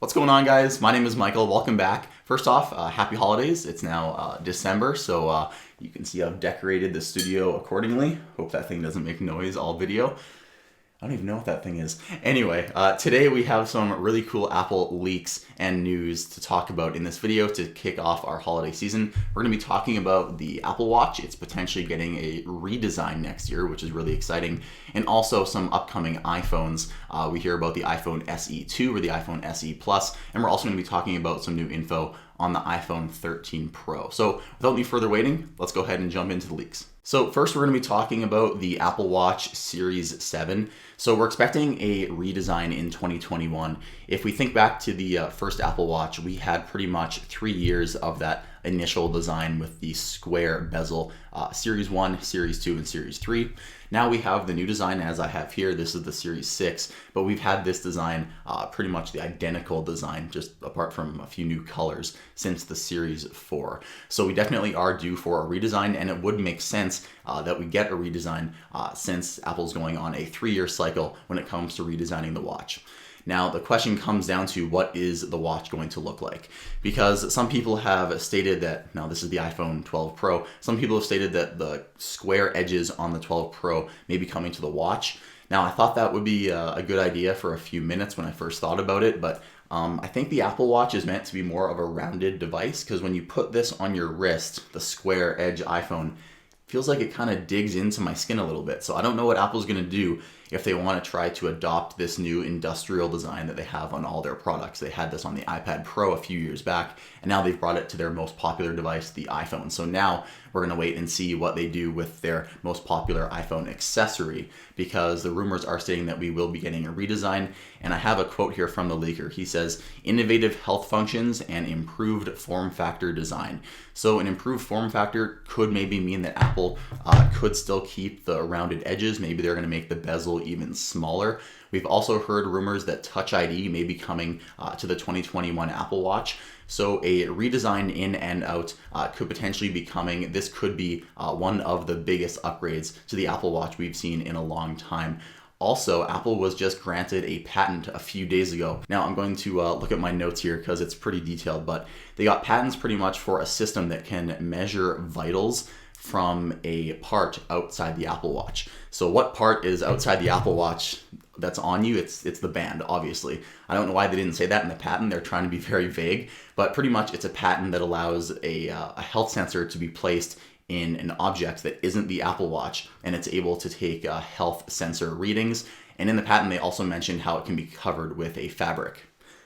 What's going on, guys? My name is Michael. Welcome back. First off, happy holidays. It's now December, so you can see I've decorated the studio accordingly. Hope that thing doesn't make noise all video. I don't even know what that thing is. Anyway, today we have some really cool Apple leaks and news to talk about in this video to kick off our holiday season. We're going to be talking about the Apple Watch. It's potentially getting a redesign next year, which is really exciting. And also some upcoming iPhones. We hear about the iPhone SE 2 or the iPhone SE Plus. And we're also going to be talking about some new info on the iPhone 13 Pro. So without any further waiting, let's go ahead and jump into the leaks. So first we're going to be talking about the Apple Watch Series 7. So we're expecting a redesign in 2021. If we think back to the first Apple Watch, we had pretty much 3 years of that initial design with the square bezel, Series 1, Series 2, and Series 3. Now we have the new design as I have here. This is the Series 6, but we've had this design, pretty much the identical design, just apart from a few new colors since the Series 4. So we definitely are due for a redesign, and it would make sense that we get a redesign since Apple's going on a 3-year cycle when it comes to redesigning the watch. Now, the question comes down to what is the watch going to look like? Because some people have stated that, now this is the iPhone 12 Pro, some people have stated that the square edges on the 12 Pro may be coming to the watch. Now, I thought that would be a good idea for a few minutes when I first thought about it, but I think the Apple Watch is meant to be more of a rounded device, because when you put this on your wrist, the square edge iPhone, feels like it kind of digs into my skin a little bit. So I don't know what Apple's going to do if they want to try to adopt this new industrial design that they have on all their products. They had this on the iPad Pro a few years back, and now they've brought it to their most popular device, the iPhone. So now we're going to wait and see what they do with their most popular iPhone accessory, because the rumors are saying that we will be getting a redesign. And I have a quote here from the leaker. He says, "Innovative health functions and improved form factor design." So an improved form factor could maybe mean that Apple could still keep the rounded edges. Maybe they're going to make the bezel even smaller. We've also heard rumors that Touch ID may be coming to the 2021 Apple Watch. So a redesign in and out could potentially be coming. This could be one of the biggest upgrades to the Apple Watch we've seen in a long time. Also, Apple was just granted a patent a few days ago. Now, I'm going to look at my notes here because it's pretty detailed, but they got patents pretty much for a system that can measure vitals from a part outside the Apple Watch. So what part is outside the Apple Watch that's on you? It's the band, obviously. I don't know why they didn't say that in the patent. They're trying to be very vague, but pretty much it's a patent that allows a health sensor to be placed in an object that isn't the Apple Watch, and it's able to take health sensor readings. And in the patent, they also mentioned how it can be covered with a fabric,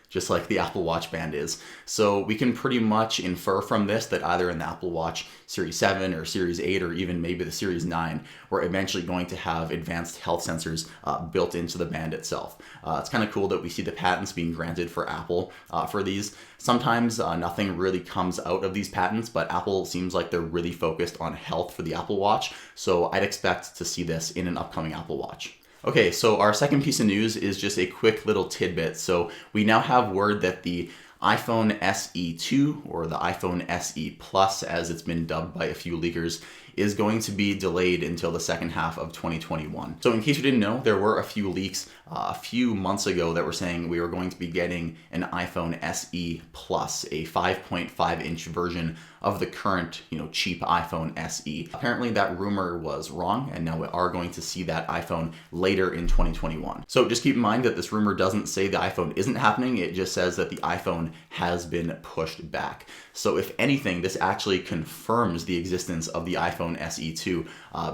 just like the Apple Watch band is. So we can pretty much infer from this that either in the Apple Watch Series 7 or Series 8 or even maybe the Series 9, we're eventually going to have advanced health sensors built into the band itself. It's kind of cool that we see the patents being granted for Apple for these. Sometimes nothing really comes out of these patents, but Apple seems like they're really focused on health for the Apple Watch. So I'd expect to see this in an upcoming Apple Watch. Okay, so our second piece of news is just a quick little tidbit. So we now have word that the iPhone SE 2, or the iPhone SE Plus as it's been dubbed by a few leakers, is going to be delayed until the second half of 2021. So in case you didn't know, there were a few leaks a few months ago that were saying we were going to be getting an iPhone SE Plus, a 5.5-inch version of the current, cheap iPhone SE. Apparently that rumor was wrong, and now we are going to see that iPhone later in 2021. So just keep in mind that this rumor doesn't say the iPhone isn't happening, it just says that the iPhone has been pushed back. So if anything, this actually confirms the existence of the iPhone SE 2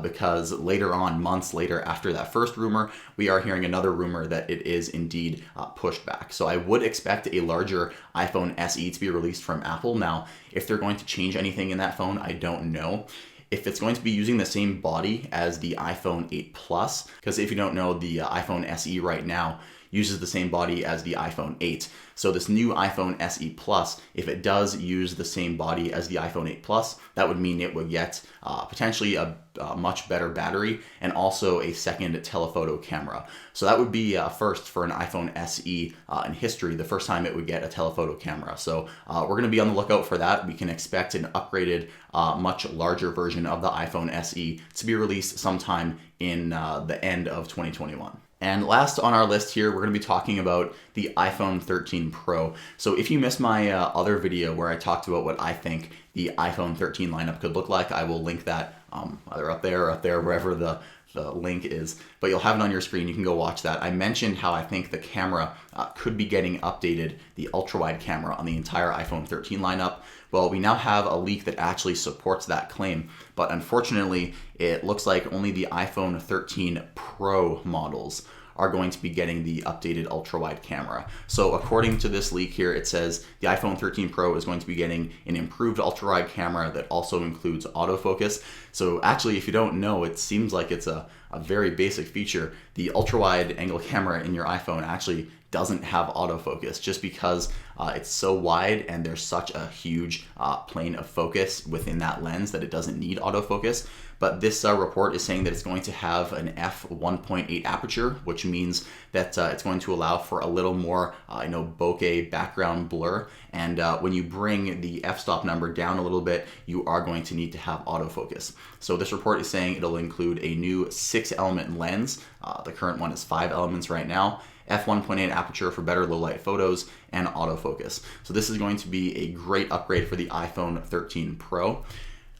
because later on, months later after that first rumor, we are hearing another rumor that it is indeed pushed back. So I would expect a larger iPhone SE to be released from Apple. Now, if they're going to change anything in that phone, I don't know. If it's going to be using the same body as the iPhone 8 Plus, because if you don't know, the iPhone SE right now uses the same body as the iPhone 8. So this new iPhone SE Plus, if it does use the same body as the iPhone 8 Plus, that would mean it would get potentially a much better battery and also a second telephoto camera. So that would be first for an iPhone SE in history, the first time it would get a telephoto camera. So we're going to be on the lookout for that. We can expect an upgraded, much larger version of the iPhone SE to be released sometime in the end of 2021. And last on our list here, we're going to be talking about the iPhone 13 Pro. So if you missed my other video where I talked about what I think the iPhone 13 lineup could look like, I will link that either up there or up there, wherever the link is, but you'll have it on your screen. You can go watch that. I mentioned how I think the camera could be getting updated, the ultra-wide camera on the entire iPhone 13 lineup. Well, we now have a leak that actually supports that claim, but unfortunately, it looks like only the iPhone 13 Pro models are going to be getting the updated ultra-wide camera. So according to this leak here, it says the iPhone 13 Pro is going to be getting an improved ultra-wide camera that also includes autofocus. So actually, if you don't know, it seems like it's a very basic feature. The ultra-wide angle camera in your iPhone actually doesn't have autofocus just because it's so wide and there's such a huge plane of focus within that lens that it doesn't need autofocus. But this report is saying that it's going to have an f1.8 aperture, which means that it's going to allow for a little more bokeh background blur. And when you bring the f-stop number down a little bit, you are going to need to have autofocus. So this report is saying it'll include a new 6-element lens. The current one is 5 elements right now. F1.8 aperture for better low light photos, and autofocus. So this is going to be a great upgrade for the iPhone 13 Pro.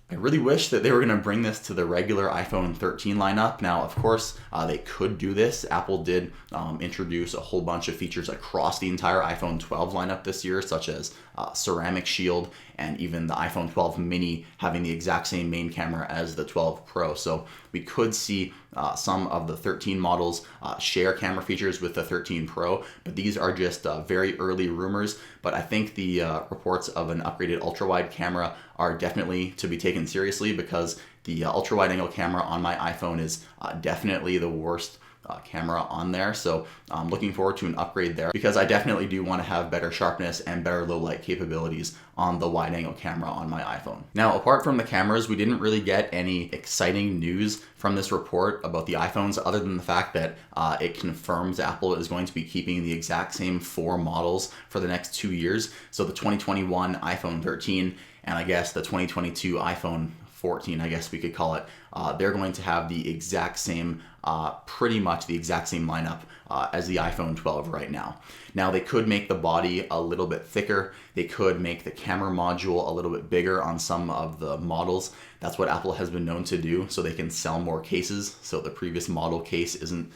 I really wish that they were going to bring this to the regular iPhone 13 lineup. Now, of course, they could do this. Apple did introduce a whole bunch of features across the entire iPhone 12 lineup this year, such as ceramic shield, and even the iPhone 12 mini having the exact same main camera as the 12 Pro. So we could see some of the 13 models share camera features with the 13 Pro, but these are just very early rumors. But I think the reports of an upgraded ultra-wide camera are definitely to be taken seriously, because the ultra-wide angle camera on my iPhone is definitely the worst camera on there. So I'm looking forward to an upgrade there, because I definitely do want to have better sharpness and better low light capabilities on the wide angle camera on my iPhone. Now, apart from the cameras, we didn't really get any exciting news from this report about the iPhones, other than the fact that it confirms Apple is going to be keeping the exact same 4 models for the next 2 years. So the 2021 iPhone 13 and I guess the 2022 iPhone 14, I guess we could call it, they're going to have the exact same, pretty much the exact same lineup as the iPhone 12 right now. Now, they could make the body a little bit thicker. They could make the camera module a little bit bigger on some of the models. That's what Apple has been known to do, so they can sell more cases. So the previous model case isn't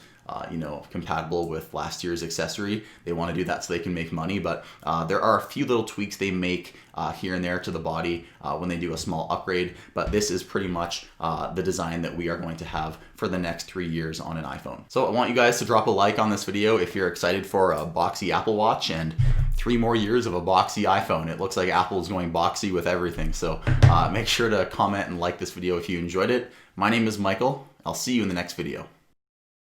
compatible with last year's accessory. They want to do that so they can make money, but there are a few little tweaks they make here and there to the body when they do a small upgrade, but this is pretty much the design that we are going to have for the next 3 years on an iPhone. So I want you guys to drop a like on this video if you're excited for a boxy Apple Watch and 3 more years of a boxy iPhone. It looks like Apple is going boxy with everything, so make sure to comment and like this video if you enjoyed it. My name is Michael. I'll see you in the next video.